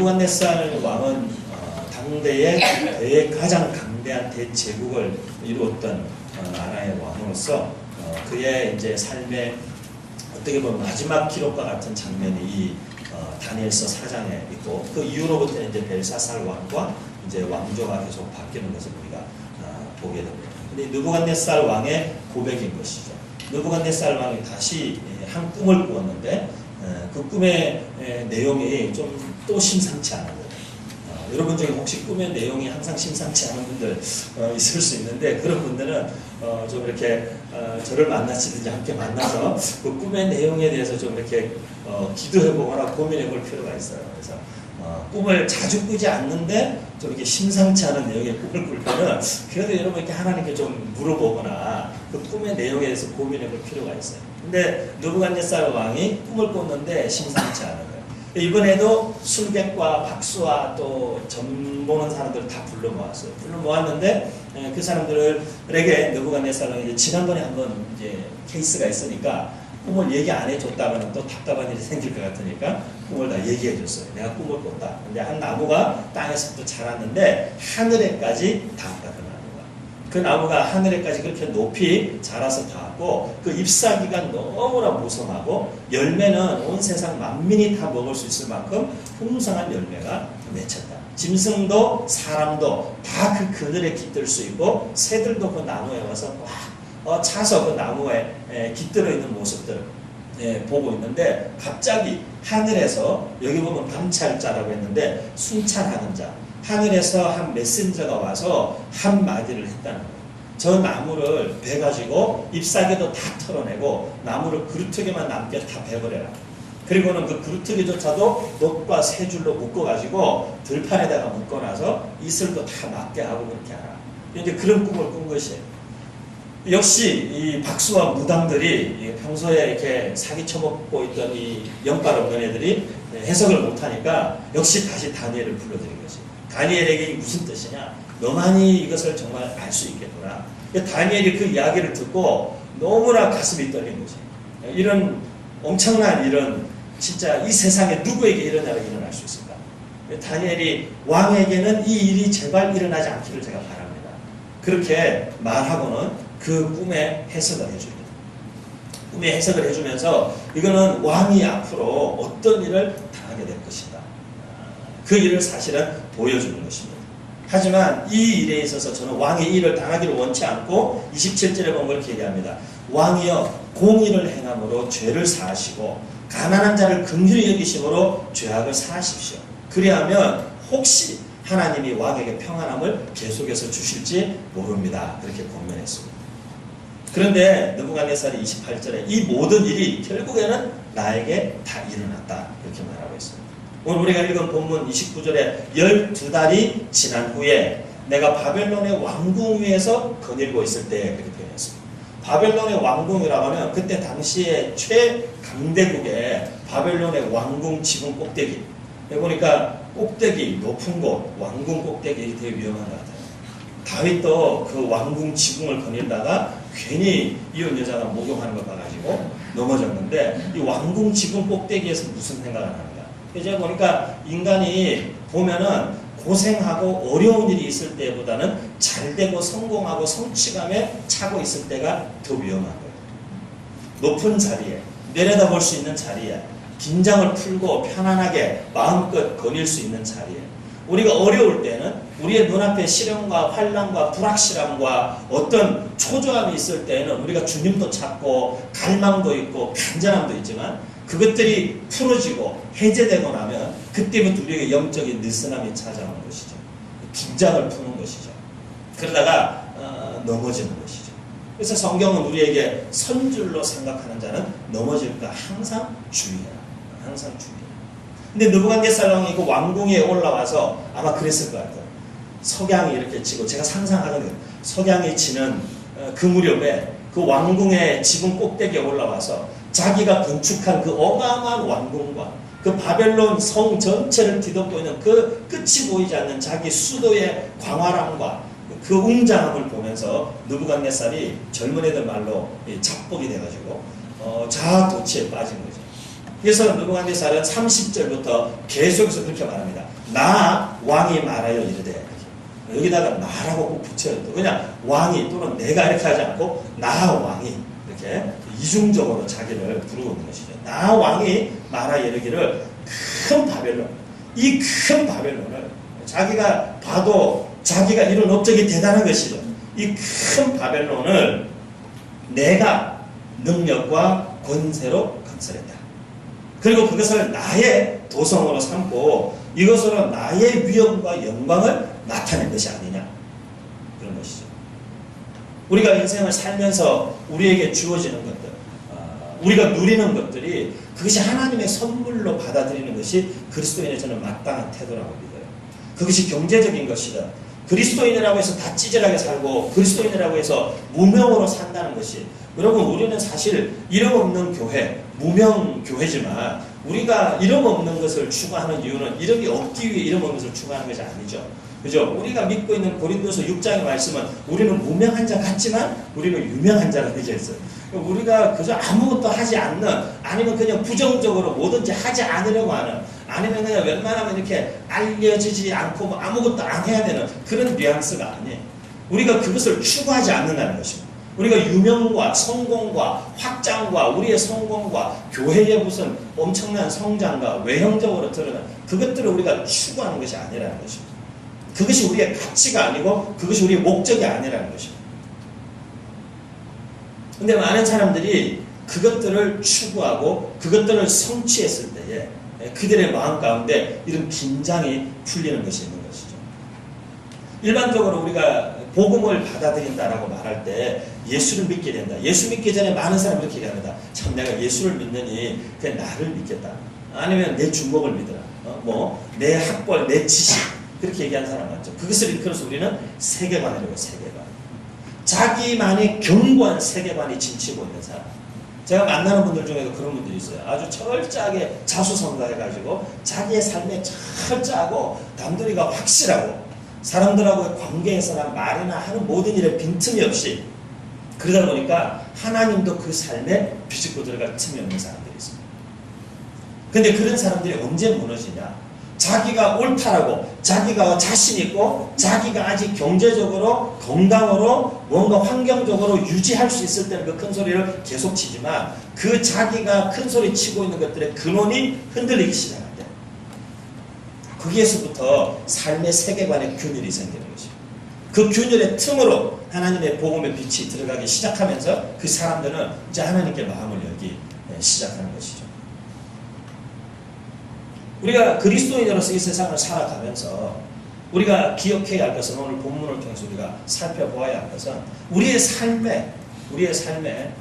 느부갓네살 왕은 당대의 가장 강대한 대제국을 이루었던 나라의 왕으로서 그의 이제 삶의 어떻게 보면 마지막 기록과 같은 장면이 이 다니엘서 4장에 있고, 그 이후로부터는 이제 벨사살 왕과 이제 왕조가 계속 바뀌는 것을 우리가 보게 됩니다. 근데 느부갓네살 왕의 고백인 것이죠. 느부갓네살 왕이 다시 한 꿈을 꾸었는데 그 꿈의 내용이 좀 또 심상치 않은 거예요. 여러분 중에 혹시 꿈의 내용이 항상 심상치 않은 분들 있을 수 있는데, 그런 분들은 좀 이렇게 저를 만나시든지 함께 만나서 그 꿈의 내용에 대해서 좀 이렇게 기도해 보거나 고민해 볼 필요가 있어요. 그래서 꿈을 자주 꾸지 않는데 좀 이렇게 심상치 않은 내용의 꿈을 꿀 때는 그래도 여러분 이렇게 하나님께 좀 물어보거나 그 꿈의 내용에 대해서 고민해 볼 필요가 있어요. 근데 느부갓네살 왕이 꿈을 꿨는데 심상치 않은 거예요. 이번에도 술객과 박수와 또 점 보는 사람들을 다 불러 모았어요. 불러 모았는데 그 사람들에게 느부갓네살 왕이 지난번에 한번 이제 케이스가 있으니까 꿈을 얘기 안 해줬다면 또 답답한 일이 생길 것 같으니까 꿈을 다 얘기해 줬어요. 내가 꿈을 꿨다. 근데 한 나무가 땅에서부터 자랐는데 하늘에까지 닿았다. 그 나무가 하늘에까지 그렇게 높이 자라서 닿았고, 그 잎사귀가 너무나 무성하고 열매는 온 세상 만민이 다 먹을 수 있을 만큼 풍성한 열매가 맺혔다. 짐승도 사람도 다 그 그늘에 깃들 수 있고, 새들도 그 나무에 와서 막 차서 그 나무에 깃들어 있는 모습들을 보고 있는데, 갑자기 하늘에서, 여기 보면 감찰자라고 했는데 순찰하는 자, 하늘에서 한 메신저가 와서 한마디를 했다는 거예요. 저 나무를 베가지고 잎사귀도 다 털어내고 나무를 그루터기만 남게 다 베버려라. 그리고는 그 그루터기조차도 놋과 세 줄로 묶어가지고 들판에다가 묶어놔서 이슬도 다 맞게 하고 그렇게 하라. 이제 그런 꿈을 꾼 것이에요. 역시 이 박수와 무당들이 평소에 이렇게 사기 쳐먹고 있던 이 영빨 없는 애들이 해석을 못하니까 역시 다시 다니엘을 불러들인 것이에요. 다니엘에게 이게 무슨 뜻이냐? 너만이 이것을 정말 알 수 있겠구나. 다니엘이 그 이야기를 듣고 너무나 가슴이 떨린 거지. 이런 엄청난 일은 진짜 이 세상에 누구에게 일어날 수 있을까? 다니엘이 왕에게는 이 일이 제발 일어나지 않기를 제가 바랍니다. 그렇게 말하고는 그 꿈의 해석을 해줍니다. 꿈의 해석을 해주면서 이거는 왕이 앞으로 어떤 일을 당하게 될 것이다. 그 일을 사실은 보여주는 것입니다. 하지만 이 일에 있어서 저는 왕이 이 일을 당하기를 원치 않고 27절에 보면 그렇게 얘기합니다. 왕이여 공의를 행함으로 죄를 사하시고 가난한 자를 긍휼히 여기심으로 죄악을 사하십시오. 그리하면 혹시 하나님이 왕에게 평안함을 계속해서 주실지 모릅니다. 그렇게 권면했습니다. 그런데 느부갓네살이 28절에 이 모든 일이 결국에는 나에게 다 일어났다. 이렇게 말하고 있습니다. 오늘 우리가 읽은 본문 29절에 12달이 지난 후에 내가 바벨론의 왕궁 위에서 거닐고 있을 때 그렇게 표현했습니다. 바벨론의 왕궁이라고 하면 그때 당시에 최강대국의 바벨론의 왕궁 지붕 꼭대기. 여기 보니까 꼭대기, 높은 곳, 왕궁 꼭대기 되게 위험한 것 같아요. 다윗도 그 왕궁 지붕을 거닐다가 괜히 이혼 여자가 목욕하는 걸 봐가지고 넘어졌는데, 이 왕궁 지붕 꼭대기에서 무슨 생각을 하는가? 이제 보니까 인간이 보면은 고생하고 어려운 일이 있을 때보다는 잘되고 성공하고 성취감에 차고 있을 때가 더 위험한 거예요. 높은 자리에, 내려다볼 수 있는 자리에, 긴장을 풀고 편안하게 마음껏 거닐 수 있는 자리에, 우리가 어려울 때는 우리의 눈앞에 시련과 환난과 불확실함과 어떤 초조함이 있을 때는 우리가 주님도 찾고 갈망도 있고 간절함도 있지만, 그것들이 풀어지고 해제되고 나면 그때부터 우리에게 영적인 느슨함이 찾아오는 것이죠. 긴장을 푸는 것이죠. 그러다가 넘어지는 것이죠. 그래서 성경은 우리에게 선줄로 생각하는 자는 넘어질까 항상 주의해라. 항상 주의해라. 근데 느부갓네살 왕이 그 왕궁에 올라와서 아마 그랬을 것 같아요. 석양이 이렇게 지고, 제가 상상하는 거예요. 석양이 지는 그 무렵에 그 왕궁의 지붕 꼭대기에 올라와서 자기가 건축한 그 어마어마한 왕궁과 그 바벨론 성 전체를 뒤덮고 있는 그 끝이 보이지 않는 자기 수도의 광활함과 그 웅장함을 보면서 느부갓네살이 젊은 애들 말로 잡복이 돼가지고 자아도취에 빠진 거죠. 그래서 느부갓네살은 30절부터 계속해서 그렇게 말합니다. 나 왕이 말하여 이르되, 여기다가 나라고 꼭 붙여요. 또 그냥 왕이 또는 내가 이렇게 하지 않고 나 왕이 이렇게 이중적으로 자기를 부르는 것이죠. 나 왕이 말하여 이르기를 큰 바벨론, 이 큰 바벨론을 자기가 봐도 자기가 이룬 업적이 대단한 것이죠. 이 큰 바벨론을 내가 능력과 권세로 건설했다. 그리고 그것을 나의 도성으로 삼고 이것으로 나의 위엄과 영광을 나타낸 것이 아니냐, 그런 것이죠. 우리가 인생을 살면서 우리에게 주어지는 것들, 우리가 누리는 것들이 그것이 하나님의 선물로 받아들이는 것이 그리스도인의 저는 마땅한 태도라고 믿어요. 그것이 경제적인 것이다. 그리스도인이라고 해서 다 찌질하게 살고 그리스도인이라고 해서 무명으로 산다는 것이, 여러분 우리는 사실 이름 없는 교회, 무명 교회지만 우리가 이름 없는 것을 추구하는 이유는 이름이 없기 위해 이름 없는 것을 추구하는 것이 아니죠. 그죠? 우리가 믿고 있는 고린도서 6장의 말씀은 우리는 무명한 자 같지만 우리는 유명한 자라고 얘기했어요. 우리가 그저 아무것도 하지 않는, 아니면 그냥 부정적으로 뭐든지 하지 않으려고 하는, 아니면 그냥 웬만하면 이렇게 알려지지 않고 뭐 아무것도 안 해야 되는 그런 뉘앙스가 아니에요. 우리가 그것을 추구하지 않는다는 것입니다. 우리가 유명과 성공과 확장과 우리의 성공과 교회의 무슨 엄청난 성장과 외형적으로 드러난 그것들을 우리가 추구하는 것이 아니라는 것입니다. 그것이 우리의 가치가 아니고 그것이 우리의 목적이 아니라는 것입니다. 근데 많은 사람들이 그것들을 추구하고 그것들을 성취했을 때에 그들의 마음 가운데 이런 긴장이 풀리는 것이 있는 것이죠. 일반적으로 우리가 복음을 받아들인다라고 말할 때 예수를 믿게 된다. 예수 믿기 전에 많은 사람들이 이렇게 얘기합니다. 참 내가 예수를 믿느니 그냥 나를 믿겠다. 아니면 내 주먹을 믿으라. 내 학벌, 내 지식, 그렇게 얘기하는 사람 많죠. 그것을 일컬어서 우리는 세계관이라고 해요. 세계관. 자기만의 견고한 세계관이 진치고 있는 사람. 제가 만나는 분들 중에도 그런 분들이 있어요. 아주 철저하게 자수성가해가지고 자기의 삶에 철저하고 남들이가 확실하고 사람들하고의 관계에서나 말이나 하는 모든 일에 빈틈이 없이, 그러다 보니까 하나님도 그 삶에 비집고 들어갈 틈이 없는 사람들이 있습니다. 근데 그런 사람들이 언제 무너지냐? 자기가 옳다라고, 자기가 자신 있고, 자기가 아직 경제적으로, 건강으로, 뭔가 환경적으로 유지할 수 있을 때는 그 큰 소리를 계속 치지만, 그 자기가 큰 소리 치고 있는 것들의 근원이 흔들리기 시작할 때, 거기에서부터 삶의 세계관의 균열이 생기는 것입니다. 그 균열의 틈으로 하나님의 복음의 빛이 들어가기 시작하면서 그 사람들은 이제 하나님께 마음을 열기 시작하는 것이죠. 우리가 그리스도인으로서 이 세상을 살아가면서 우리가 기억해야 할 것은, 오늘 본문을 통해서 우리가 살펴보아야 할 것은, 우리의 삶에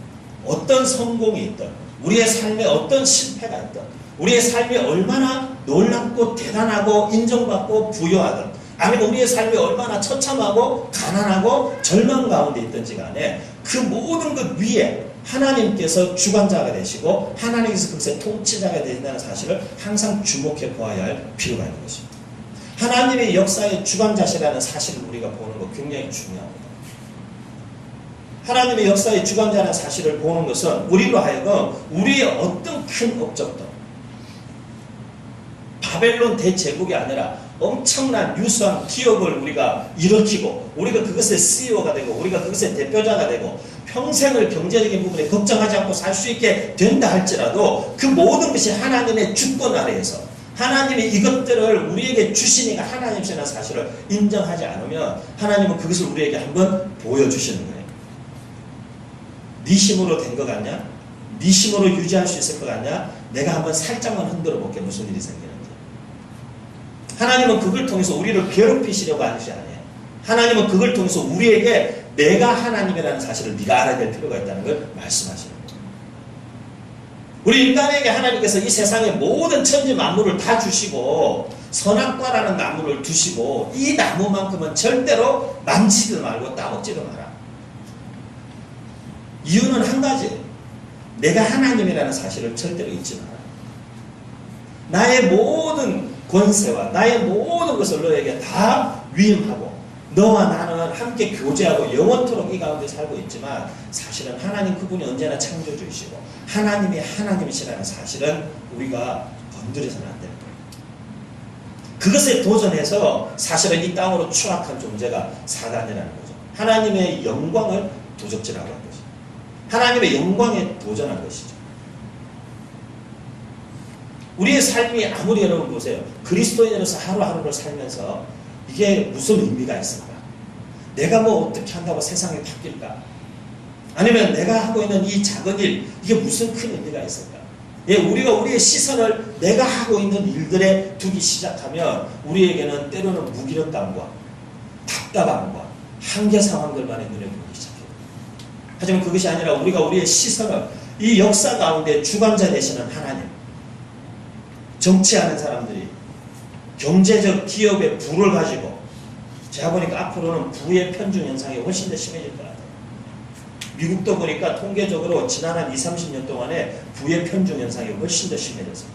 어떤 성공이 있든, 우리의 삶에 어떤 실패가 있든, 우리의 삶이 얼마나 놀랍고 대단하고 인정받고 부여하든, 아니면 우리의 삶이 얼마나 처참하고 가난하고 절망 가운데 있든지 간에 그 모든 것 위에 하나님께서 주관자가 되시고 하나님께서 그것의 통치자가 되신다는 사실을 항상 주목해 보아야 할 필요가 있는 것입니다. 하나님의 역사의 주관자시라는 사실을 우리가 보는 것 굉장히 중요합니다. 하나님의 역사의 주관자라는 사실을 보는 것은 우리로 하여금 우리의 어떤 큰 업적도, 바벨론 대제국이 아니라 엄청난 유수한 기업을 우리가 일으키고 우리가 그것의 CEO가 되고 우리가 그것의 대표자가 되고 평생을 경제적인 부분에 걱정하지 않고 살 수 있게 된다 할지라도 그 모든 것이 하나님의 주권 아래에서 하나님이 이것들을 우리에게 주시니까 하나님이라는 사실을 인정하지 않으면 하나님은 그것을 우리에게 한번 보여주시는 거예요. 네 힘으로 된 것 같냐? 네 힘으로 유지할 수 있을 것 같냐? 내가 한번 살짝만 흔들어 볼게. 무슨 일이 생기는지. 하나님은 그걸 통해서 우리를 괴롭히시려고 하는 것이 아니에요. 하나님은 그걸 통해서 우리에게 내가 하나님이라는 사실을 네가 알아야 될 필요가 있다는 걸 말씀하시는 거예요. 우리 인간에게 하나님께서 이 세상의 모든 천지 만물을 다 주시고 선악과라는 나무를 두시고 이 나무만큼은 절대로 만지지도 말고 따먹지도 마라. 이유는 한 가지. 내가 하나님이라는 사실을 절대로 잊지 마라. 나의 모든 권세와 나의 모든 것을 너에게 다 위임하고 너와 나는 함께 교제하고 영원토록 이 가운데 살고 있지만 사실은 하나님 그분이 언제나 창조주이시고 하나님이 하나님이시라는 사실은 우리가 건드려서는 안 되는 거예요. 그것에 도전해서 사실은 이 땅으로 추락한 존재가 사단이라는 거죠. 하나님의 영광을 도적질하고 한 것이죠. 하나님의 영광에 도전한 것이죠. 우리의 삶이 아무리 여러분 보세요. 그리스도인으로서 하루하루를 살면서 이게 무슨 의미가 있을까? 내가 뭐 어떻게 한다고 세상이 바뀔까? 아니면 내가 하고 있는 이 작은 일, 이게 무슨 큰 의미가 있을까? 예, 우리가 우리의 시선을 내가 하고 있는 일들에 두기 시작하면 우리에게는 때로는 무기력감과 답답함과 한계 상황들만의 눈에 보이기 시작해요. 하지만 그것이 아니라 우리가 우리의 시선을 이 역사 가운데 주관자 되시는 하나님, 정치하는 사람들이 경제적 기업의 부를 가지고 제가 보니까 앞으로는 부의 편중 현상이 훨씬 더 심해질 것 같아요. 미국도 보니까 통계적으로 지난 한 20, 30년 동안에 부의 편중 현상이 훨씬 더 심해졌어요.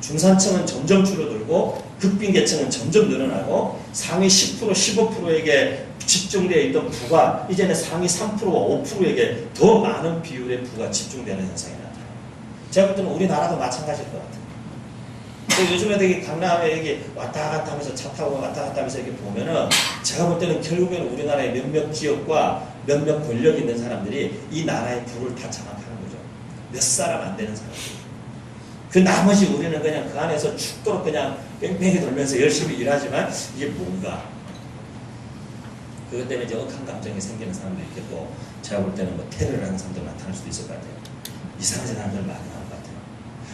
중산층은 점점 줄어들고 극빈계층은 점점 늘어나고 상위 10%, 15%에게 집중되어 있던 부가 이제는 상위 3%와 5%에게 더 많은 비율의 부가 집중되는 현상이 나타나요. 제가 볼 때는 우리나라도 마찬가지일 것 같아요. 요즘에 되게 강남에 여기 왔다 갔다 하면서 차 타고 왔다 갔다 하면서 이렇게 보면은 제가 볼 때는 결국에는 우리나라의 몇몇 기업과 몇몇 권력 있는 사람들이 이 나라의 부를 다 장악하는 거죠. 몇 사람 안 되는 사람들. 그 나머지 우리는 그냥 그 안에서 죽도록 그냥 뺑뺑이 돌면서 열심히 일하지만 이게 뭔가. 그것 때문에 이제 억한 감정이 생기는 사람도 있겠고 제가 볼 때는 뭐 테러를 하는 사람들 나타날 수도 있을 것 같아요. 이상한 사람들 많이 나올 것 같아요.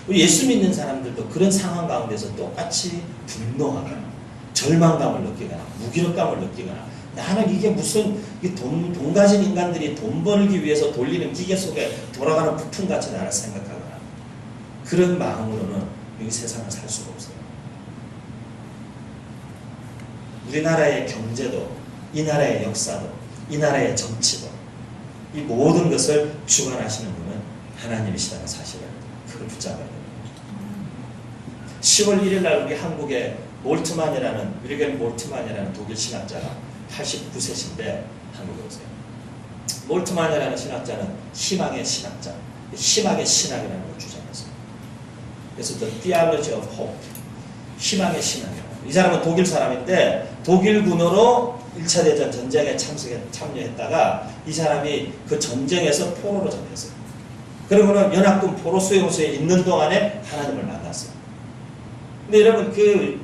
우리 예수 믿는 사람들도 그런 상황 가운데서 똑같이 분노하거나 절망감을 느끼거나 무기력감을 느끼거나 나는 이게 무슨 돈 가진 인간들이 돈 벌기 위해서 돌리는 기계 속에 돌아가는 부품같이 나를 생각하거나 그런 마음으로는 이 세상을 살 수가 없어요. 우리나라의 경제도 이 나라의 역사도 이 나라의 정치도 이 모든 것을 주관하시는 분은 하나님이시다는 사실을 그걸 붙잡아야 됩니다. 10월 1일 날 우리 한국에 윌겔 몰트만이라는 독일 신학자가 89세신데 한국에 오세요. 몰트만이라는 신학자는 희망의 신학자, 희망의 신학이라는 걸 주장했어요. 그래서 The Theology of Hope, 희망의 신학이라고. 이 사람은 독일 사람인데 독일군으로 1차 대전 전쟁에 참여했다가 이 사람이 그 전쟁에서 포로로 잡혔어요. 그러고는 연합군 포로 수용소에 있는 동안에 하나님을 만났어요. 근데 여러분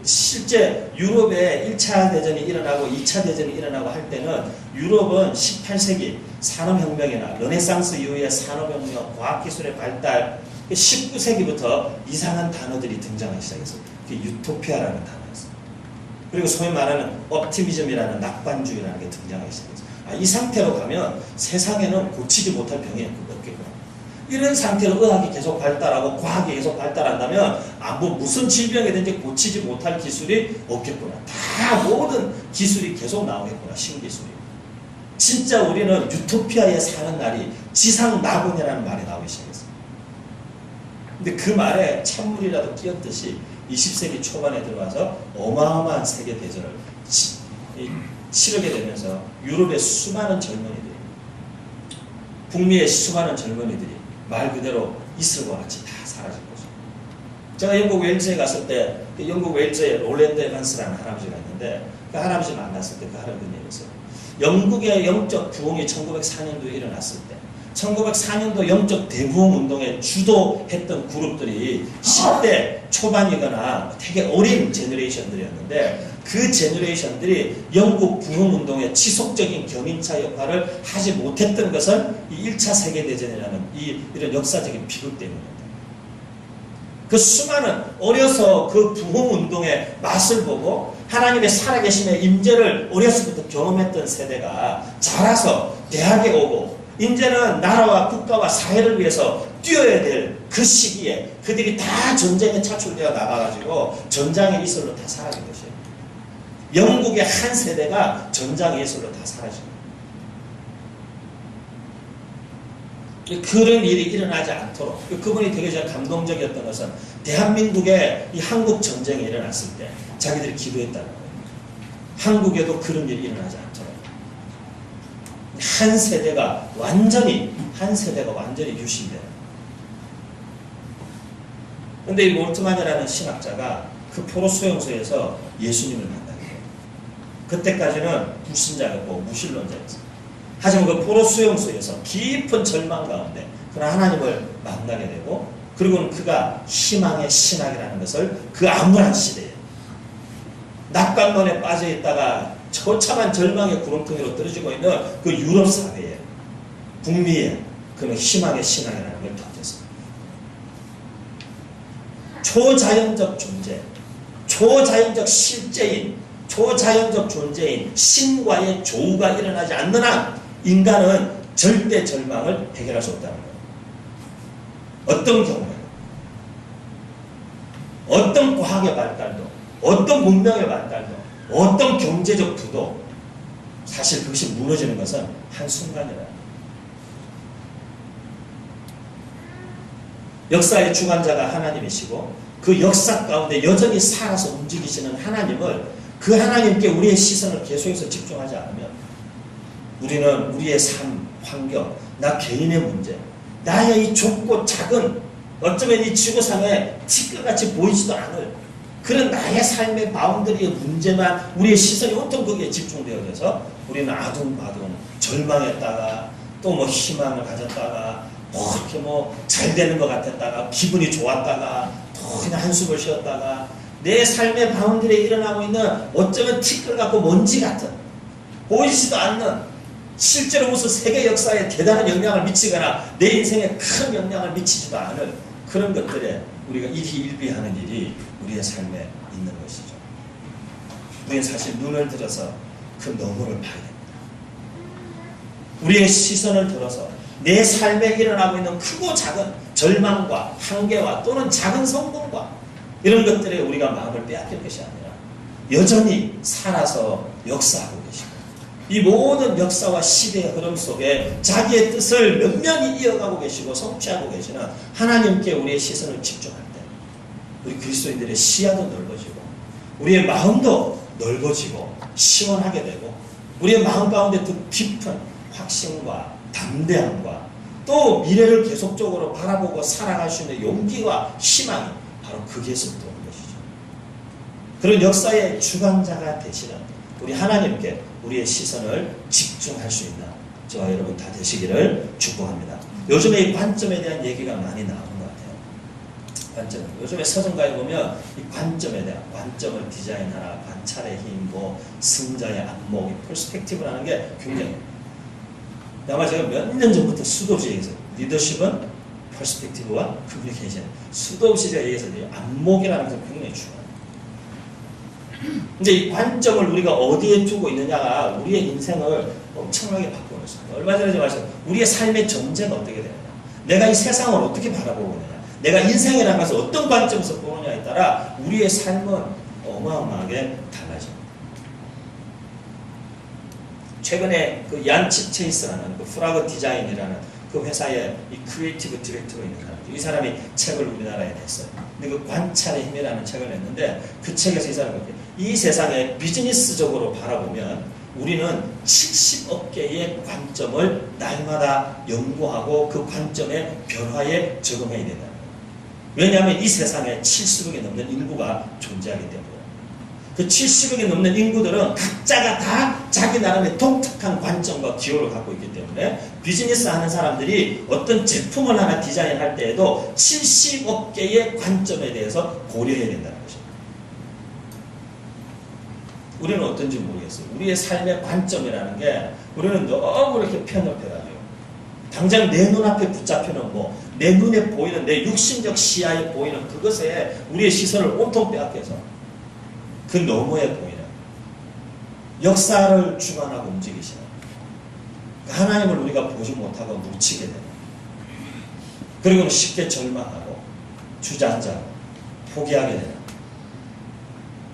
실제 유럽에 1차 대전이 일어나고 2차 대전이 일어나고 할 때는 유럽은 18세기 산업혁명이나 르네상스 이후의 산업혁명, 과학기술의 발달 19세기부터 이상한 단어들이 등장하기 시작했어요. 그게 유토피아라는 단어였어요. 그리고 소위 말하는 옵티미즘이라는 낙관주의라는 게 등장하기 시작했어요. 이 상태로 가면 세상에는 고치지 못할 병이 없겠구나. 이런 상태로 의학이 계속 발달하고 과학이 계속 발달한다면 무슨 질병이든지 고치지 못할 기술이 없겠구나. 다 모든 기술이 계속 나오겠구나. 신기술이. 진짜 우리는 유토피아에 사는 날이 지상낙원이라는 말이 나오기 시작했어요. 근데 그 말에 찬물이라도 끼었듯이 20세기 초반에 들어와서 어마어마한 세계대전을 치르게 되면서 유럽의 수많은 젊은이들이 북미의 수많은 젊은이들이 말 그대로 이슬과 같이 다 사라진 거죠. 제가 영국 웨일즈에 갔을 때 영국 웨일즈에 롤랜드 에반스라는 할아버지가 있는데 그 할아버지 만났을 때 그 할아버지는 얘기했어요. 영국의 영적 부흥이 1904년도에 일어났을 때 1904년도 영적 대부흥 운동에 주도했던 그룹들이 10대 초반이거나 되게 어린 제너레이션들이었는데 그 제너레이션들이 영국 부흥 운동의 지속적인 견인차 역할을 하지 못했던 것은 이 1차 세계대전이라는 이런 역사적인 비극 때문입니다. 그 수많은 어려서 그 부흥 운동의 맛을 보고 하나님의 살아계심의 임재를 어렸을 때부터 경험했던 세대가 자라서 대학에 오고 이제는 나라와 국가와 사회를 위해서 뛰어야 될 그 시기에 그들이 다 전쟁에 차출되어 나가가지고 전장의 이슬로 다 사라진 것이에요. 영국의 한 세대가 전장의 이슬로 다 사라진 거예요. 그런 일이 일어나지 않도록 그분이 되게 감동적이었던 것은 대한민국에 이 한국 전쟁이 일어났을 때 자기들이 기도했다는 거예요. 한국에도 그런 일이 일어나지 않도록 한 세대가 완전히 유신돼요. 근데 이 몰트만이라는 신학자가 그 포로 수용소에서 예수님을 만나게 돼요. 그때까지는 불신자였고 무신론자였어요. 하지만 그 포로 수용소에서 깊은 절망 가운데 그런 하나님을 만나게 되고, 그리고는 그가 희망의 신학이라는 것을 그 암울한 시대에 낙관론에 빠져 있다가 처참한 절망의 구렁텅이로 떨어지고 있는 그 유럽 사회에, 북미에 그는 희망의 신학이라는 걸 던졌습니다. 초자연적 존재, 초자연적 실제인, 초자연적 존재인 신과의 조우가 일어나지 않는 한 인간은 절대 절망을 해결할 수 없다는 거예요. 어떤 경우에, 어떤 과학의 발달도, 어떤 문명의 발달도, 어떤 경제적 부도, 사실 그것이 무너지는 것은 한순간이다. 역사의 주관자가 하나님이시고 그 역사 가운데 여전히 살아서 움직이시는 하나님을, 그 하나님께 우리의 시선을 계속해서 집중하지 않으면 우리는 우리의 삶, 환경, 나 개인의 문제, 나의 이 좁고 작은, 어쩌면 이 지구상에 티끌같이 보이지도 않을 그런 나의 삶의 바운더리의 문제만 우리의 시선이 온통 거기에 집중되어져서 우리는 아둥바둥 절망했다가 또 뭐 희망을 가졌다가 이렇게 뭐 잘 되는 것 같았다가 기분이 좋았다가 또 그냥 한숨을 쉬었다가 내 삶의 바운더리에 일어나고 있는 어쩌면 티끌 같고 먼지 같은 보이지도 않는, 실제로 무슨 세계 역사에 대단한 영향을 미치거나 내 인생에 큰 영향을 미치지도 않을 그런 것들에 우리가 일희일비하는 일이 우리의 삶에 있는 것이죠. 우리는 사실 눈을 들어서 그 너머를 봐야 됩니다. 우리의 시선을 들어서 내 삶에 일어나고 있는 크고 작은 절망과 한계와 또는 작은 성공과 이런 것들에 우리가 마음을 빼앗길 것이 아니라 여전히 살아서 역사하고 계시고, 이 모든 역사와 시대의 흐름 속에 자기의 뜻을 면면히 이어가고 계시고 성취하고 계시는 하나님께 우리의 시선을 집중할 때 우리 그리스도인들의 시야도 넓어지고 우리의 마음도 넓어지고 시원하게 되고, 우리의 마음 가운데 더 깊은 확신과 담대함과 또 미래를 계속적으로 바라보고 살아갈 수 있는 용기와 희망이 바로 거기에서부터 오는 것이죠. 그런 역사의 주관자가 되시는 우리 하나님께 우리의 시선을 집중할 수 있는 저와 여러분 다 되시기를 축복합니다. 요즘에 이 관점에 대한 얘기가 많이 나오는 것 같아요. 관점. 요즘에 서점가에 보면 이 관점에 대한, 관점을 디자인하라, 관찰의 힘, 뭐 승자의 안목, 이 퍼스펙티브라는 게 굉장히, 아마 제가 몇 년 전부터 수도 없이 얘기했어요. 리더십은 퍼스펙티브와 커뮤니케이션. 수도 없이 제가 얘기했어요. 안목이라는 것은 굉장히 중요해요. 근데 이 관점을 우리가 어디에 두고 있느냐가 우리의 인생을 엄청나게 바꾸는 것입니다. 얼마 전에 제가 말했어요. 우리의 삶의 전제가 어떻게 되느냐, 내가 이 세상을 어떻게 바라보고 있느냐, 내가 인생이라는 것을 어떤 관점에서 보느냐에 따라 우리의 삶은 어마어마하게 달라집니다. 최근에 그 얀치 체이스라는 그 프라그 디자인이라는 그 회사의 이 크리에이티브 디렉터로 있는 사람, 이 사람이 책을 우리나라에 냈어요. 근데 그 관찰의 힘이라는 책을 냈는데 그 책에서 이 사람이 이 세상에 비즈니스적으로 바라보면 우리는 70억 개의 관점을 날마다 연구하고 그 관점의 변화에 적응해야 된다는 거예요. 왜냐하면 이 세상에 70억이 넘는 인구가 존재하기 때문에 그 70억이 넘는 인구들은 각자가 다 자기 나름의 독특한 관점과 기호를 갖고 있기 때문에 비즈니스 하는 사람들이 어떤 제품을 하나 디자인할 때에도 70억 개의 관점에 대해서 고려해야 된다는 것입니다. 우리는 어떤지 모르겠어요. 우리의 삶의 관점이라는 게 우리는 너무 이렇게 편협해가지고 당장 내 눈앞에 붙잡히는 내 눈에 보이는 내 육신적 시야에 보이는 그것에 우리의 시선을 온통 빼앗겨서 그 너머에 보이는 역사를 주관하고 움직이시는 하나님을 우리가 보지 못하고 묻히게 되는, 그리고 쉽게 절망하고 주저앉아 포기하게 되는,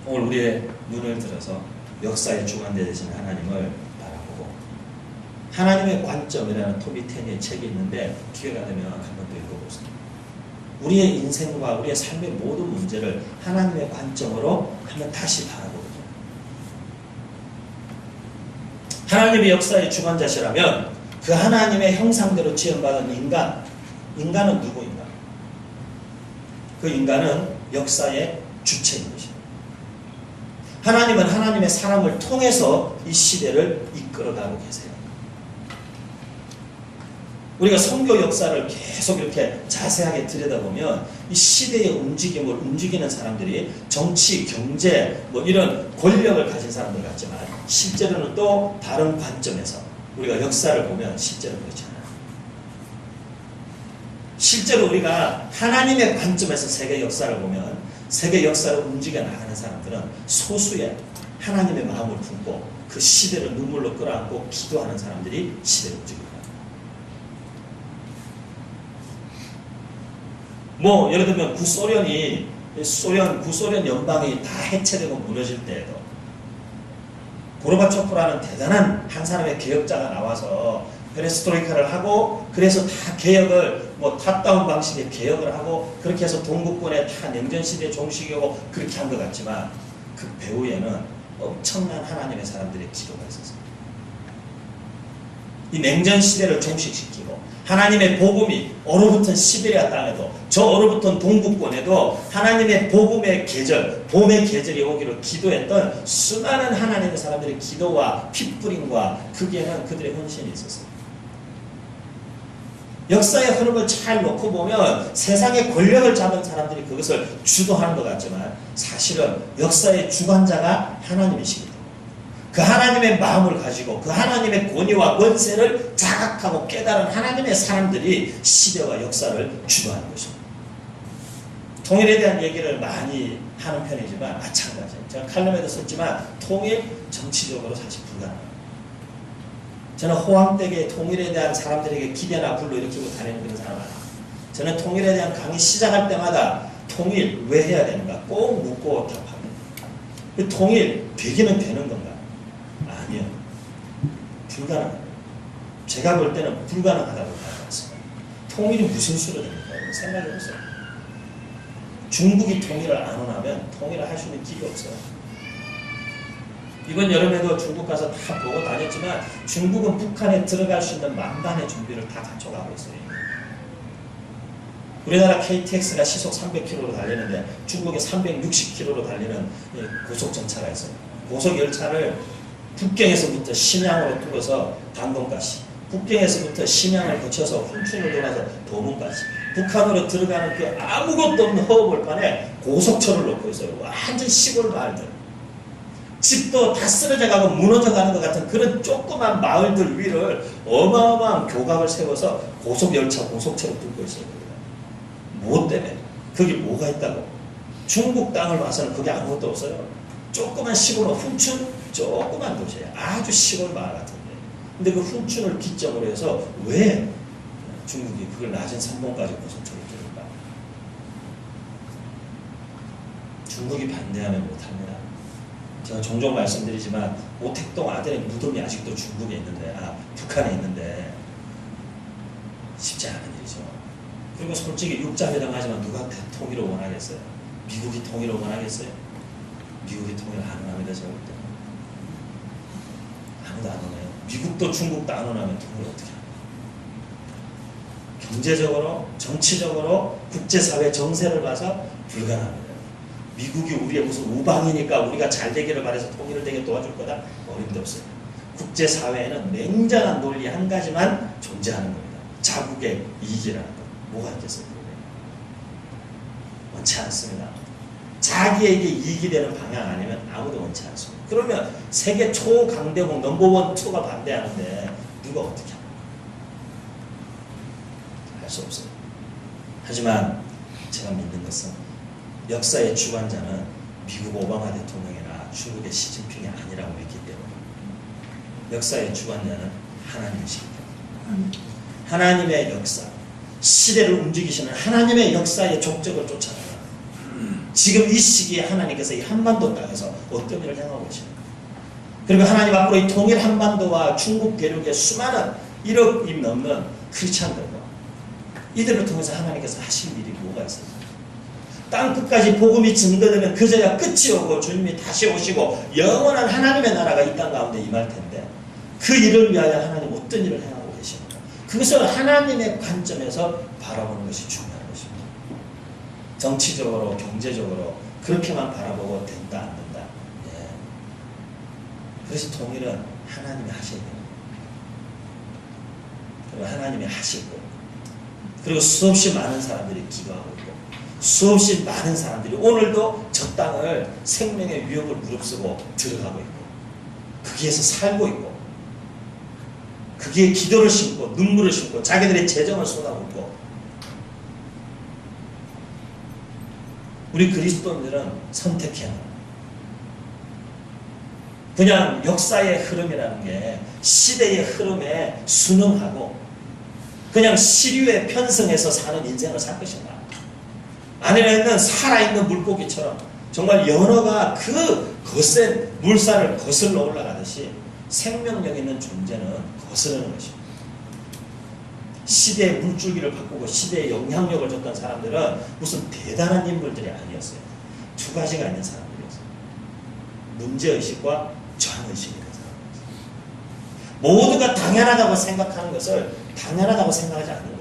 오늘 우리의 눈을 들어서 역사의 주관대 되신 하나님을 바라보고 하나님의 관점이라는 토비 테니의 책이 있는데 기회가 되면 한번 또 읽어보세요. 우리의 인생과 우리의 삶의 모든 문제를 하나님의 관점으로 한번 다시 바라보거든요. 하나님의 역사의 주관자시라면 그 하나님의 형상대로 지음받은 인간은 누구인가? 그 인간은 역사의 주체인 것입니다. 하나님은 하나님의 사람을 통해서 이 시대를 이끌어가고 계세요. 우리가 선교 역사를 계속 이렇게 자세하게 들여다보면 이 시대의 움직임을 움직이는 사람들이 정치, 경제, 뭐 이런 권력을 가진 사람들 같지만 실제로는 또 다른 관점에서 우리가 역사를 보면 실제로 그렇지 않아요. 실제로 우리가 하나님의 관점에서 세계 역사를 보면 세계 역사를 움직여 나가는 사람들은 소수의 하나님의 마음을 품고 그 시대를 눈물로 끌어안고 기도하는 사람들이 시대를 움직입니다. 뭐 예를 들면 구소련 연방이 다 해체되고 무너질 때에도 고르바초프라는 대단한 한 사람의 개혁자가 나와서 페레스트로이카를 하고 그래서 다 개혁을 뭐 탑다운 방식의 개혁을 하고 그렇게 해서 동구권에 다 냉전시대에 종식이고 그렇게 한 것 같지만 그 배후에는 엄청난 하나님의 사람들의 기도가 있었어요. 이 냉전시대를 종식시키고 하나님의 복음이 얼어붙은 시베리아 땅에도 저 얼어붙은 동구권에도 하나님의 복음의 계절, 봄의 계절이 오기를 기도했던 수많은 하나님의 사람들의 기도와 핏뿌림과 거기에는 그들의 헌신이 있었어요. 역사의 흐름을 잘 놓고 보면 세상의 권력을 잡은 사람들이 그것을 주도하는 것 같지만 사실은 역사의 주관자가 하나님이십니다. 그 하나님의 마음을 가지고 그 하나님의 권위와 권세를 자각하고 깨달은 하나님의 사람들이 시대와 역사를 주도하는 것입니다. 통일에 대한 얘기를 많이 하는 편이지만 마찬가지예요. 제가 칼럼에도 썼지만 통일 정치적으로 사실 불가능합니다. 저는 호황되게 통일에 대한 사람들에게 기대나 불러일으키고 다니는 그런 사람 아니에요. 저는 통일에 대한 강의 시작할 때마다 통일 왜 해야 되는가 꼭 묻고 답합니다. 그 통일 되기는 되는 건가? 아니요. 불가능합니다. 제가 볼 때는 불가능하다고 생각했습니다. 통일이 무슨 수로 됩니까? 생각해보세요. 중국이 통일을 안 원하면 통일을 할 수 있는 길이 없어요. 이번 여름에도 중국 가서 다 보고 다녔지만 중국은 북한에 들어갈 수 있는 만반의 준비를 다 갖춰가고 있어요. 우리나라 KTX가 시속 300km로 달리는데 중국에 360km로 달리는 고속전차가 있어요. 고속열차를 북경에서부터 신양으로 뚫어서 단동까지, 북경에서부터 신양을 거쳐서 훈춘을 돌아서 도문까지 북한으로 들어가는 그 아무것도 없는 허허벌판에 고속철을 놓고 있어요. 완전 시골 마을들. 집도 다 쓰러져가고 무너져가는 것 같은 그런 조그만 마을들 위를 어마어마한 교각을 세워서 고속열차, 고속철을 뚫고 있어요. 뭐 때문에? 거기 뭐가 있다고? 중국 땅을 봐서는 거기 아무것도 없어요. 조그만 시골, 훈춘 조그만 도시예요. 아주 시골 마을 같은데. 근데 그 훈춘을 기점으로 해서 왜 중국이 그걸 낮은 산봉까지 고속철을 뚫을까? 중국이 반대하면 못합니다. 제가 종종 말씀드리지만 오택동 아들의 무덤이 아직도 중국에 있는데, 북한에 있는데 쉽지 않은 일이죠. 그리고 솔직히 육자회담 하지만 누가 통일을 원하겠어요? 미국이 통일을 원하겠어요? 미국이 통일 안 원합니다. 제가 볼 때 아무도 안 원해요. 미국도 중국도 안 원하면 통일을 어떻게 합니까? 경제적으로, 정치적으로, 국제사회 정세를 봐서 불가능합니다. 미국이 우리의 무슨 우방이니까 우리가 잘 되기를 바라서 통일을 되게 도와줄 거다? 어림도 없어요. 국제사회에는 냉정한 논리 한 가지만 존재하는 겁니다. 자국의 이익이라는 것. 뭐가 있겠어요? 원치 않습니다. 자기에게 이익이 되는 방향 아니면 아무도 원치 않습니다. 그러면 세계 초강대국 넘버원 2가 반대하는데 누가 어떻게 합니까? 할 수 없어요. 하지만 제가 믿는 것은 역사의 주관자는 미국 오바마 대통령이나 중국의 시진핑이 아니라고 믿기 때문에 역사의 주관자는 하나님이십니다. 하나님의 역사, 시대를 움직이시는 하나님의 역사의 족적을 쫓아가는 지금 이 시기에 하나님께서 이 한반도 땅에서 어떤 일을 행하고 계십니까? 그리고 하나님 앞으로 이 통일 한반도와 중국 대륙의 수많은 1억이 넘는 크리스찬들과 이들을 통해서 하나님께서 하실 일이 뭐가 있습니까? 땅 끝까지 복음이 증거되면 그저야 끝이 오고 주님이 다시 오시고 영원한 하나님의 나라가 이 땅 가운데 임할 텐데 그 일을 위하여 하나님 어떤 일을 행하고 계십니까? 그것을 하나님의 관점에서 바라보는 것이 중요한 것입니다. 정치적으로, 경제적으로 그렇게만 바라보고 된다 안 된다. 예. 그래서 통일은 하나님이 하셔야 됩니다. 그리고 하나님이 하시고, 그리고 수없이 많은 사람들이 기도하고 있고, 수없이 많은 사람들이 오늘도 저 땅을 생명의 위협을 무릅쓰고 들어가고 있고, 거기에서 살고 있고, 거기에 기도를 심고 눈물을 심고 자기들의 재정을 쏟아붓고, 우리 그리스도인들은 선택해야 합니다. 그냥 역사의 흐름이라는 게 시대의 흐름에 순응하고 그냥 시류에 편승해서 사는 인생을 살 것인가? 아니면 살아있는 물고기처럼 정말 연어가 그 거센 물살을 거슬러 올라가듯이 생명력 있는 존재는 거스르는 것입니다. 시대의 물줄기를 바꾸고 시대에 영향력을 줬던 사람들은 무슨 대단한 인물들이 아니었어요. 두 가지가 있는 사람들이었어요. 문제의식과 저항의식이 있는 사람들이었어요. 모두가 당연하다고 생각하는 것을 당연하다고 생각하지 않는 거예요.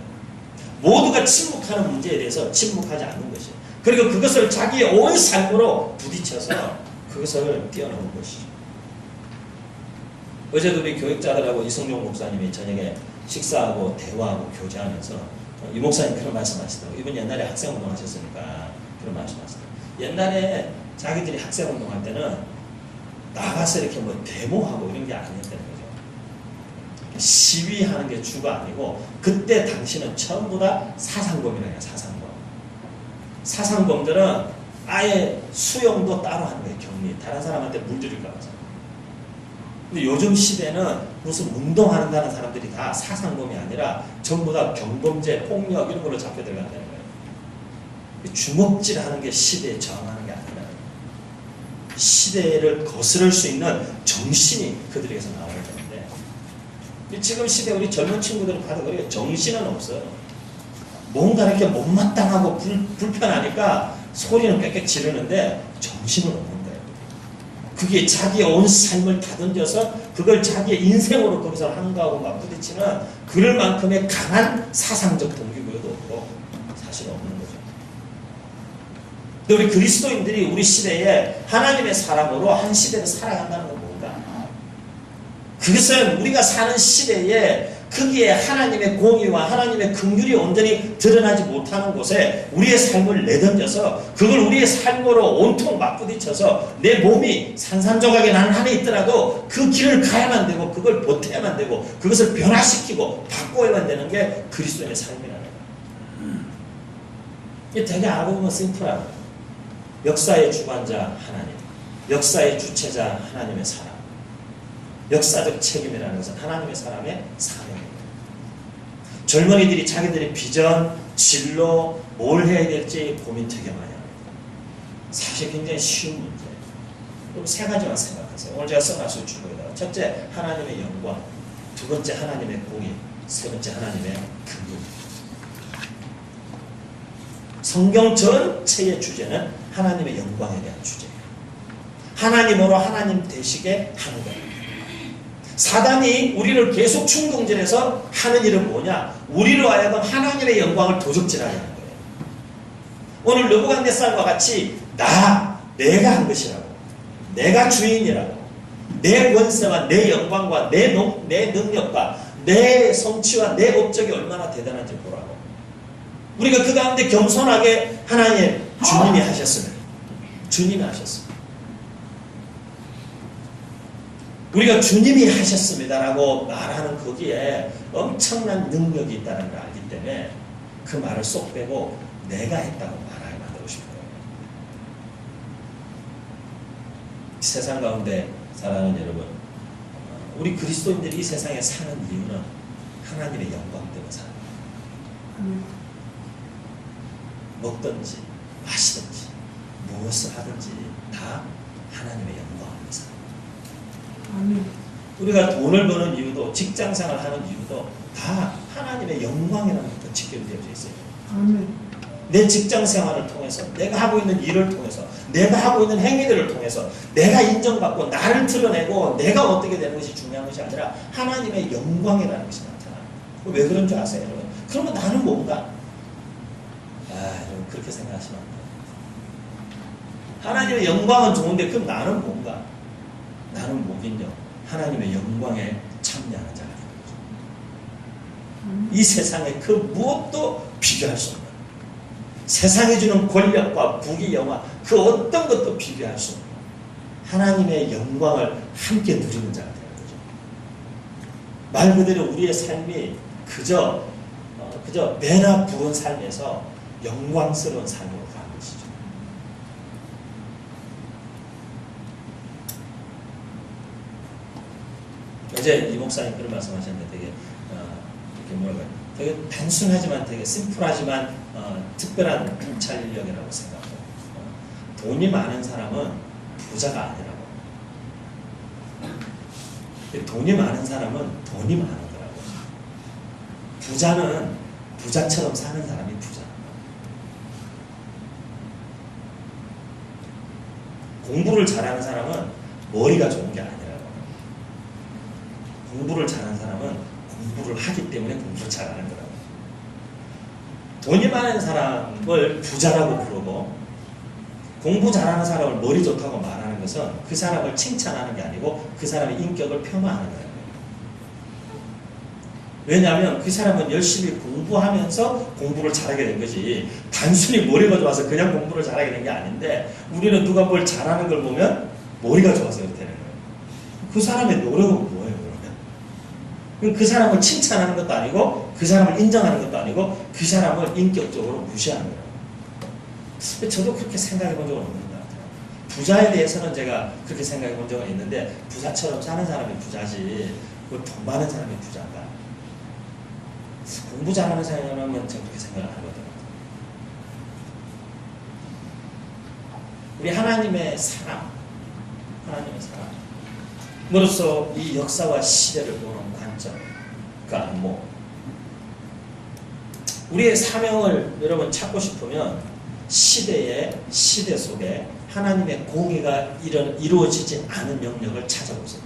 모두가 침묵하는 문제에 대해서 침묵하지 않는 것이에요. 그리고 그것을 자기의 온 삶으로 부딪혀서 그것을 뛰어넘은 것이죠. 어제도 우리 교육자들하고 이성용 목사님이 저녁에 식사하고 대화하고 교제하면서 이 목사님 그런 말씀하시더라고요. 이분 옛날에 학생운동 하셨으니까 그런 말씀하시더라고요. 옛날에 자기들이 학생운동 할 때는 나가서 이렇게 뭐 데모하고 이런 게 아니었다는 거죠. 시위하는 게 주가 아니고 그때 당시는 전부 다 사상범이라고 해요. 사상범. 사상범들은 아예 수용도 따로 하는 거예요. 격리. 다른 사람한테 물들일까 봐서. 근데 요즘 시대는 무슨 운동한다는 사람들이 다 사상범이 아니라 전부 다 경범죄, 폭력 이런 걸로 잡혀 들어간다는 거예요. 주먹질하는 게 시대에 저항하는 게 아니라 시대를 거스를 수 있는 정신이 그들에게서 나와야 되는데 지금 시대 우리 젊은 친구들을 봐도 그래요. 정신은 없어요. 뭔가 이렇게 못마땅하고 불편하니까 소리는 꽥꽥 지르는데 정신은 없는 거예요. 그게 자기의 온 삶을 다 던져서 그걸 자기의 인생으로 거기서 한가하고 막 부딪히는 그럴 만큼의 강한 사상적 동기부여도 없고 사실 없는 거죠. 근데 우리 그리스도인들이 우리 시대에 하나님의 사람으로 한 시대를 살아간다는 건 뭔가? 그것은 우리가 사는 시대에 거기에 하나님의 공의와 하나님의 긍휼이 온전히 드러나지 못하는 곳에 우리의 삶을 내던져서 그걸 우리의 삶으로 온통 맞부딪혀서 내 몸이 산산조각이 나는 한에 있더라도 그 길을 가야만 되고 그걸 버텨야만 되고 그것을 변화시키고 바꿔야만 되는 게 그리스도의 삶이라는 거예요. 이게 되게 알고 보면 심플하고 역사의 주관자 하나님, 역사의 주체자 하나님의 사람, 역사적 책임이라는 것은 하나님의 사람의 사명입니다. 젊은이들이 자기들의 비전, 진로, 뭘 해야 될지 고민 되게 많이 합니다. 사실 굉장히 쉬운 문제예요. 그럼 세 가지만 생각하세요. 오늘 제가 써놨을 주보에다가 첫째, 하나님의 영광, 두 번째, 하나님의 공의, 세 번째, 하나님의 긍휼. 성경 전체의 주제는 하나님의 영광에 대한 주제예요. 하나님으로 하나님 되시게 하는 거예요. 사단이 우리를 계속 충동질해서 하는 일은 뭐냐? 우리로 하여금 하나님의 영광을 도적질하게 하는 거예요. 오늘 느부갓네살과 같이 내가 한 것이라고, 내가 주인이라고, 내 권세와 내 영광과 내 능력과 내 성취와 내 업적이 얼마나 대단한지 보라고. 우리가 그 가운데 겸손하게 하나님 주님이 하셨습니다. 주님이 하셨습니다. 우리가 주님이 하셨습니다라고 말하는 거기에 엄청난 능력이 있다는 걸 알기 때문에 그 말을 쏙 빼고 내가 했다고 말하게 만들고 싶어요. 세상 가운데 살아가는 여러분, 우리 그리스도인들이 이 세상에 사는 이유는 하나님의 영광 때문에 사는 거예요. 먹든지 마시든지 무엇을 하든지 다 하나님의 영광을 위해서 우리가 돈을 버는 이유도 직장생활을 하는 이유도 다 하나님의 영광이라는 것과 직결되어 있어요. 내 직장생활을 통해서 내가 하고 있는 일을 통해서 내가 하고 있는 행위들을 통해서 내가 인정받고 나를 드러내고 내가 어떻게 되는 것이 중요한 것이 아니라 하나님의 영광이라는 것이 나타나요. 왜 그런 줄 아세요, 여러분? 그러면 나는 뭔가? 여러분 그렇게 생각하시면 안 돼요. 하나님의 영광은 좋은데 그럼 나는 뭔가? 나는 뭐긴요? 하나님의 영광에 참여하는 자가 되는 거죠. 이 세상에 그 무엇도 비교할 수 없는, 세상이 주는 권력과 부귀 영화 그 어떤 것도 비교할 수 없는 하나님의 영광을 함께 누리는 자가 되는 거죠. 말 그대로 우리의 삶이 그저 배나 부른 삶에서 영광스러운 삶으로 가는 것이죠. 어제 이 목사님 그런 말씀하셨는데 되게 이렇게 뭐랄까요? 되게 단순하지만 되게 심플하지만 특별한 경찰력이라고 생각해요. 돈이 많은 사람은 부자가 아니라고. 돈이 많은 사람은 돈이 많은 거라고. 부자는 부자처럼 사는 사람이 부자. 공부를 잘하는 사람은 머리가 좋은 게 아니라고. 공부를 잘하는 사람은 공부를 하기 때문에 공부를 잘하는 거라고. 돈이 많은 사람을 부자라고 부르고 공부 잘하는 사람을 머리 좋다고 말하는 것은 그 사람을 칭찬하는 게 아니고 그 사람의 인격을 폄하하는 거예요. 왜냐하면 그 사람은 열심히 공부하면서 공부를 잘하게 된 거지 단순히 머리가 좋아서 그냥 공부를 잘하게 된 게 아닌데 우리는 누가 뭘 잘하는 걸 보면 머리가 좋아서 그렇게 되는 거예요. 그 사람의 노력은 뭐예요 그러면? 그 사람을 칭찬하는 것도 아니고 그 사람을 인정하는 것도 아니고 그 사람을 인격적으로 무시하는 거예요. 저도 그렇게 생각해 본 적은 없는 것 같아요. 부자에 대해서는 제가 그렇게 생각해 본 적은 있는데 부자처럼 사는 사람이 부자지 돈 많은 사람이 부자인가? 공부 잘하는 사람은 저는 그렇게 생각을 하거든요. 우리 하나님의 사람 으로서 이 역사와 시대를 보는 관점, 그러니까 우리의 사명을 여러분 찾고 싶으면 시대 속에 하나님의 공의가 이루어지지 않은 영역을 찾아보세요.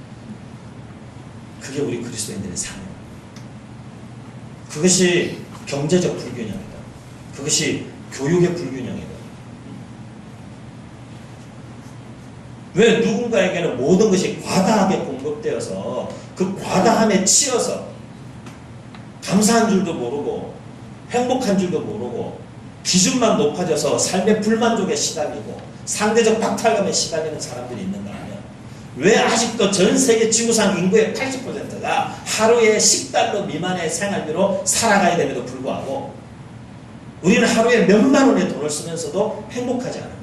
그게 우리 그리스도인들의 사명. 그것이 경제적 불균형이다. 그것이 교육의 불균형이다. 왜 누군가에게는 모든 것이 과다하게 공급되어서 그 과다함에 치여서 감사한 줄도 모르고 행복한 줄도 모르고 기준만 높아져서 삶의 불만족에 시달리고 상대적 박탈감에 시달리는 사람들이 있는가 하면 왜 아직도 전 세계 지구상 인구의 80%가 하루에 $10 미만의 생활비로 살아가야 됨에도 불구하고 우리는 하루에 몇만 원의 돈을 쓰면서도 행복하지 않은가?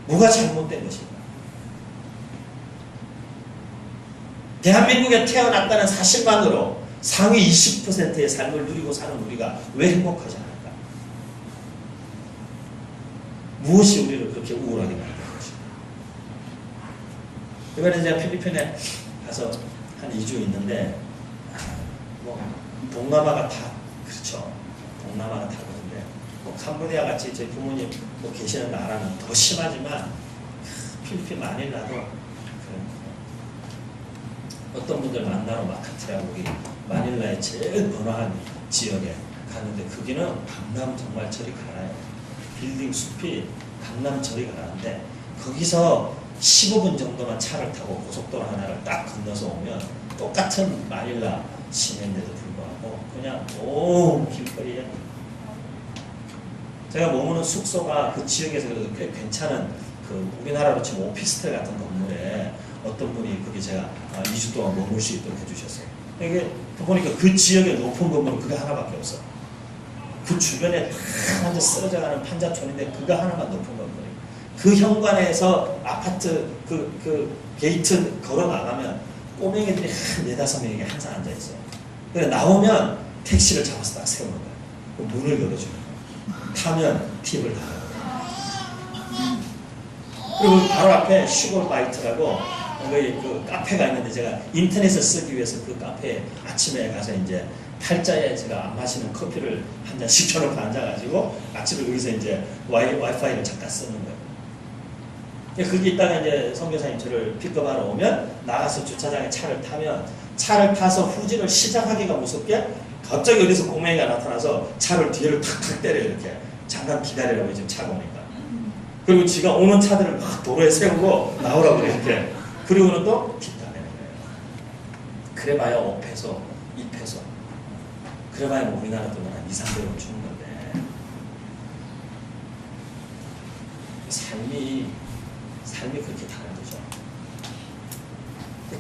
뭐가 잘못된 것인가? 대한민국에 태어났다는 사실만으로 상위 20%의 삶을 누리고 사는 우리가 왜 행복하지 않을까? 무엇이 우리를 그렇게 우울하게 만드는 것인가? 이번에 제가 필리핀에 가서 한 2주 있는데 동남아가 다 그렇죠. 동남아가 다 그런데 캄보디아 같이 저희 부모님 계시는 나라는 더 심하지만 필리핀 마닐라도 어떤 분들 만나러 마카트라고 마닐라의 제일 번화한 지역에 갔는데 거기는 강남 정말 저리 가라요. 빌딩 숲이 강남 저리 가라는데 거기서 15분 정도만 차를 타고 고속도로 하나를 딱 건너서 오면 똑같은 마닐라 시내인데도 불구하고 그냥 온 길거리에 제가 머무는 숙소가 그 지역에서 그래도 꽤 괜찮은 그 우리나라로 치면 오피스텔 같은 건물에 어떤 분이 거기 제가 2주 동안 머물 수 있도록 해주셨어요. 이게 보니까 그 지역의 높은 건물은 그거 하나밖에 없어. 그 주변에 다 완전 쓰러져가는 판자촌인데 그거 하나만 높은 건물이에요. 그 현관에서 아파트 그 게이트 걸어 나가면 꼬맹이들이 한 4-5명이 항상 앉아있어요. 그래 나오면 택시를 잡아서 딱 세우는 거예요. 문을 열어주는 거예요. 타면 팁을 달라요. 그리고 바로 앞에 슈거바이트라고 그 카페가 있는데 제가 인터넷을 쓰기 위해서 그 카페에 아침에 가서 이제 팔자에 제가 안 마시는 커피를 한 잔 시켜놓고 앉아가지고 아침에 여기서 이제 와이파이를 잠깐 쓰는 거예요. 거기 있다가 이제 선교사님 저를 픽업하러 오면 나가서 주차장에 차를 타면 차를 타서 후진을 시작하기가 무섭게 갑자기 어디서 꼬맹이가 나타나서 차를 뒤를 탁탁 때려요. 이렇게 잠깐 기다리라고 지금 차가 오니까. 그리고 지가 오는 차들을 막 도로에 세우고 나오라고 이렇게. 그리고는 또 기다리는 거예요. 그래봐야 5패소, 2패소. 그래봐야 뭐 우리나라 돈은 한 2, 300원 주는 건데. 삶이 그렇게 다른 거죠.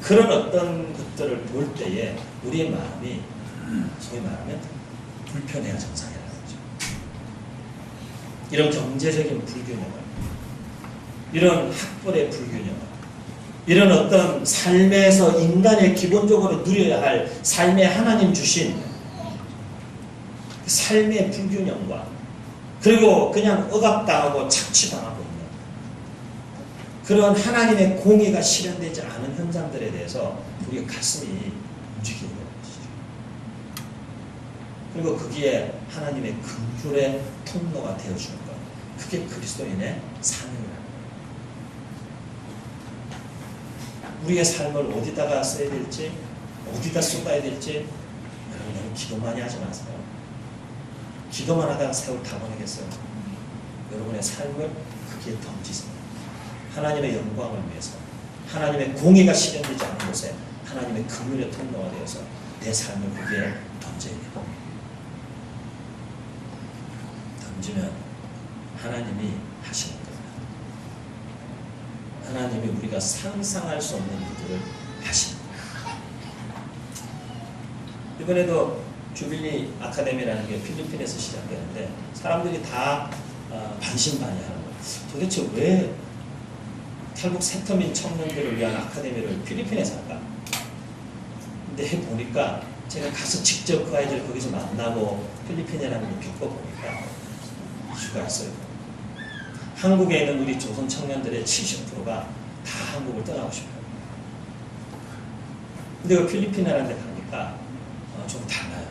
그런 어떤 것들을 볼 때에 우리의 마음이 소위 말하면 불편해야 정상이라는 거죠. 이런 경제적인 불균형을, 이런 학벌의 불균형을, 이런 어떤 삶에서 인간이 기본적으로 누려야 할 삶에 하나님 주신 삶의 불균형과 그리고 그냥 억압당하고 착취당하고 있는 그런 하나님의 공의가 실현되지 않은 현상들에 대해서 우리의 가슴이 움직이는 것이죠. 그리고 거기에 하나님의 긍휼의 통로가 되어주는 것. 그게 그리스도인의 사명이라는 거예요. 우리의 삶을 어디다가 써야 될지, 어디다 쏟아야 될지 여러분 기도 많이 하지 마세요. 기도만 하다가 세월 다 보내겠어요. 여러분의 삶을 거기에 던지세요. 하나님의 영광을 위해서, 하나님의 공의가 실현되지 않은 곳에 하나님의 긍휼의 통로가 되어서 내 삶을 거기에 던져야 돼요. 던지면 하나님이 하시는 겁니다. 하나님이 우리가 상상할 수 없는 일들을 하십니다. 이번에도 주빌리 아카데미라는 게 필리핀에서 시작되는데 사람들이 다 반신반의하는 거예요. 도대체 왜 탈북 세터민 청년들을 위한 아카데미를 필리핀에서 할까? 근데 보니까 제가 가서 직접 그 아이들 거기서 만나고 필리핀이라는 걸 겪어보니까 이유가 있어요. 한국에 있는 우리 조선 청년들의 70%가 다 한국을 떠나고 싶어요. 근데 그 필리핀이라는 데 가니까 좀 달라요.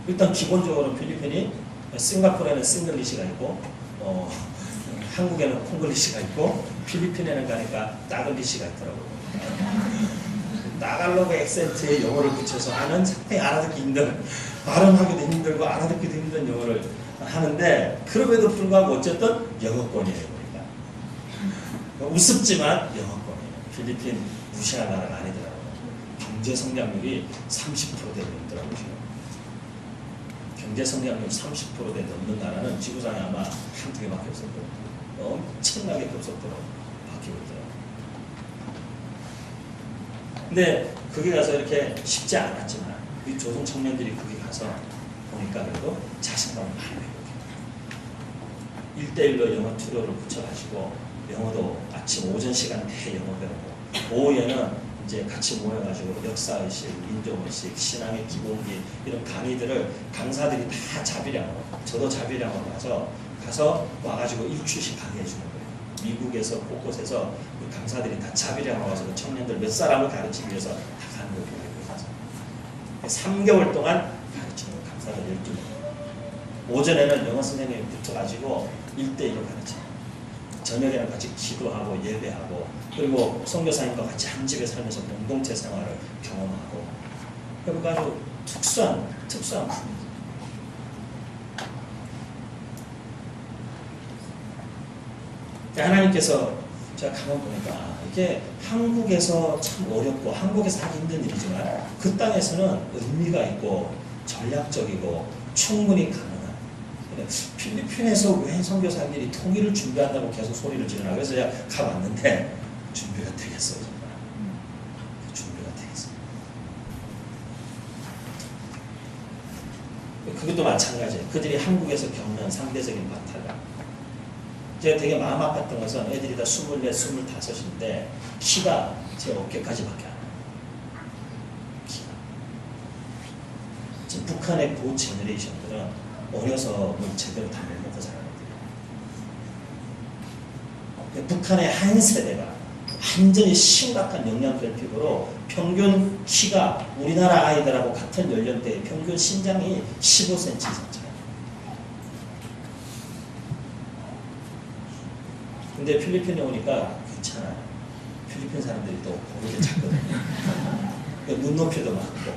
일단 기본적으로 필리핀이 싱가포르에는 싱글리시가 있고 한국에는 콩글리시가 있고 필리핀에는 가니까 따글리시가 있더라고요. 따갈로그 액센트에 영어를 붙여서 하는 상당히 알아듣기 힘든, 발음하기도 힘들고 알아듣기도 힘든 영어를 하는데 그럼에도 불구하고 어쨌든 영어권이에요. 그러니까 우습지만 영어권이에요. 필리핀 무시할 나라가 아니더라고요. 경제 성장률이 30%대 넘더라고요. 경제 성장률 30%대 넘는 나라는 지구상에 아마 한두 개밖에 없을 거예요. 엄청나게 급속도로 바뀌고 있더라고요. 근데 거기 가서 이렇게 쉽지 않았지만 우리 조선 청년들이 거기 가서 보니까 그래도 자신감을 많이 배우게 1대1로 영어 튜터를 붙여가지고 영어도 아침 오전 시간 내 영어 배우고 오후에는 이제 같이 모여가지고 역사의식, 민족의식, 신앙의 기본기 이런 강의들을 강사들이 다 자비량으로, 저도 자비량으로 가서 와가지고 일주일씩 강의해 주는 거예요. 미국에서 곳곳에서 강사들이 다 자비량으로 와서 청년들 몇 사람을 가르치기 위해서 다 가는 거예요. 3개월 동안 가르치는 강사들 12명. 오전에는 영어 선생님이 붙어가지고 1대1로 가르쳐요. 저녁에는 같이 기도하고 예배하고 그리고 선교사님과 같이 한 집에 살면서 공동체 생활을 경험하고 그러니까 아주 특수한 분위기. 하나님께서 제가 가만 보니까 이게 한국에서 참 어렵고 한국에서 하기 힘든 일이지만 그 땅에서는 의미가 있고 전략적이고 충분히 가능한. 필리핀에서 왜 선교사님들이 통일을 준비한다고 계속 소리를 지르나. 그래서 제가 가봤는데 준비가 되겠어요. 정말. 준비가 되겠어요. 그것도 마찬가지예요. 그들이 한국에서 겪는 상대적인 박탈감. 제가 되게 마음 아팠던 것은 애들이 다 24, 25인데 키가 제 어깨까지밖에 안 나요. 키가. 지금 북한의 고 제너레이션들은 어려서 뭘 제대로 다 못 먹고 자라거든요. 북한의 한 완전히 심각한 영양 결핍으로 평균 키가 우리나라 아이들하고 같은 연령대의 평균 신장이 15cm 이상 차요. 근데 필리핀에 오니까 괜찮아요. 필리핀 사람들이 또 고르게 작거든요. 눈높이도 맞고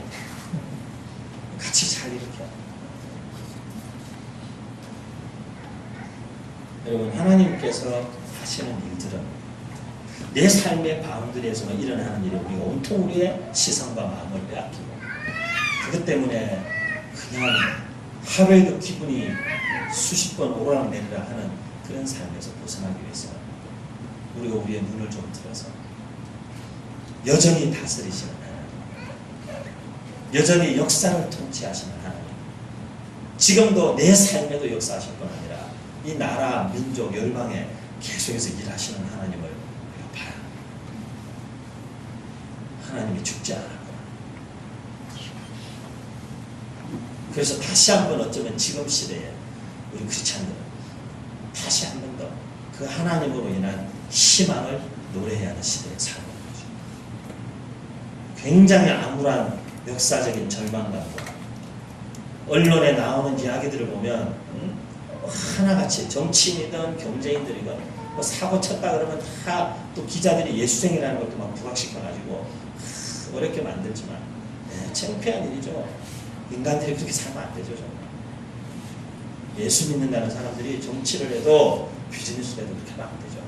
같이 잘 이렇게. 여러분, 하나님께서 하시는 일들은 내 삶의 바운드리에서만 일어나는 일이 우리가 온통 우리의 시선과 마음을 빼앗기고, 그것 때문에 그냥 하루에도 기분이 수십 번 오르락내리락 하는 그런 삶에서 벗어나기 위해서 우리가 우리의 눈을 좀 들어서 여전히 다스리시는 하나님, 여전히 역사를 통치하시는 하나님, 지금도 내 삶에도 역사하실 뿐 아니라 이 나라, 민족, 열방에 계속해서 일하시는 하나님을 우리가 봐야 합니다. 하나님이 죽지 않았구나. 그래서 다시 한번 어쩌면 지금 시대에 우리 크리스찬들은 다시 한 번 더 그 하나님으로 인한 희망을 노래해야 하는 시대에 살고 있는 거죠. 굉장히 암울한 역사적인 절망감과 언론에 나오는 이야기들을 보면 하나같이 정치인이든 경제인들이든 뭐 사고 쳤다 그러면 다 또 기자들이 예수쟁이라는 것도 막 부각시켜가지고 어렵게 만들지만 창피한 일이죠. 인간들이 그렇게 살면 안 되죠. 정말. 예수 믿는다는 사람들이 정치를 해도 비즈니스를 해도 그렇게 하면 안 되죠.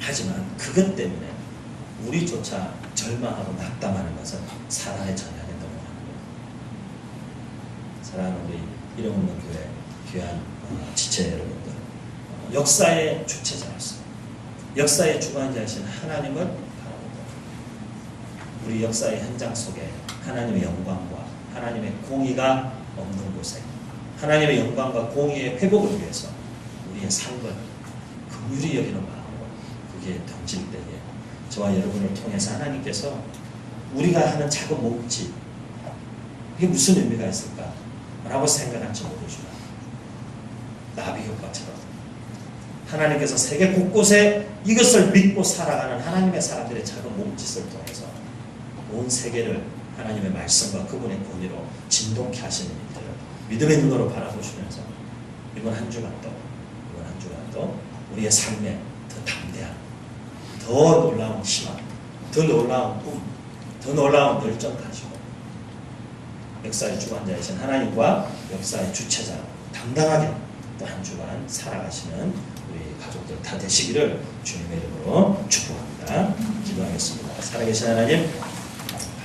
하지만 그것 때문에 우리조차 절망하고 낙담하는 것은 사랑의 전향에 넘어가는 거예요. 사랑하는 우리 이름 없는 교회 귀한 지체 여러분들, 역사의 주체자로서 역사의 주관자이신 하나님을 바라보고 우리 역사의 현장 속에 하나님의 영광과 하나님의 공의가 없는 곳에 하나님의 영광과 공의의 회복을 위해서 우리의 삶을 긍휼히 여기는 마음으로 그게 던질 때에 저와 여러분을 통해서 하나님께서 우리가 하는 작은 몸짓, 이게 무슨 의미가 있을까? 라고 생각할지 모르지만 나비 효과처럼 하나님께서 세계 곳곳에 이것을 믿고 살아가는 하나님의 사람들의 작은 몸짓을 통해서 온 세계를 하나님의 말씀과 그분의 권위로 진동케 하시는 일들을 믿음의 눈으로 바라보시면서 이번 한 주간도 우리의 삶에 더 담대한, 더 놀라운 희망, 더 놀라운 꿈, 더 놀라운 열정 가지고 역사의 주관자이신 하나님과 역사의 주체자로 당당하게 또 한 주간 살아가시는 우리 가족들 다 되시기를 주님의 이름으로 축복합니다. 기도하겠습니다. 살아계신 하나님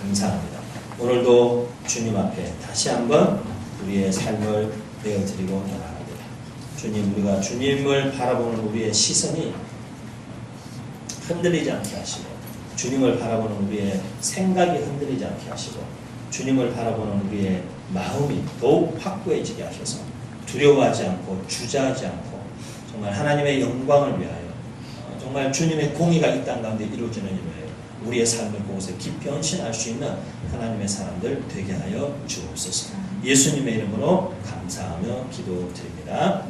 감사합니다. 오늘도 주님 앞에 다시 한번 우리의 삶을 내어드리고 나아갑니다. 주님, 우리가 주님을 바라보는 우리의 시선이 흔들리지 않게 하시고, 주님을 바라보는 우리의 생각이 흔들리지 않게 하시고, 주님을 바라보는 우리의 마음이 더욱 확고해지게 하셔서 두려워하지 않고 주저하지 않고 정말 하나님의 영광을 위하여 정말 주님의 공의가 이 땅 가운데 이루어지는 일을 위하여 우리의 삶을 그곳에 깊이 헌신할 수 있는 하나님의 사람들 되게 하여 주옵소서. 예수님의 이름으로 감사하며 기도드립니다.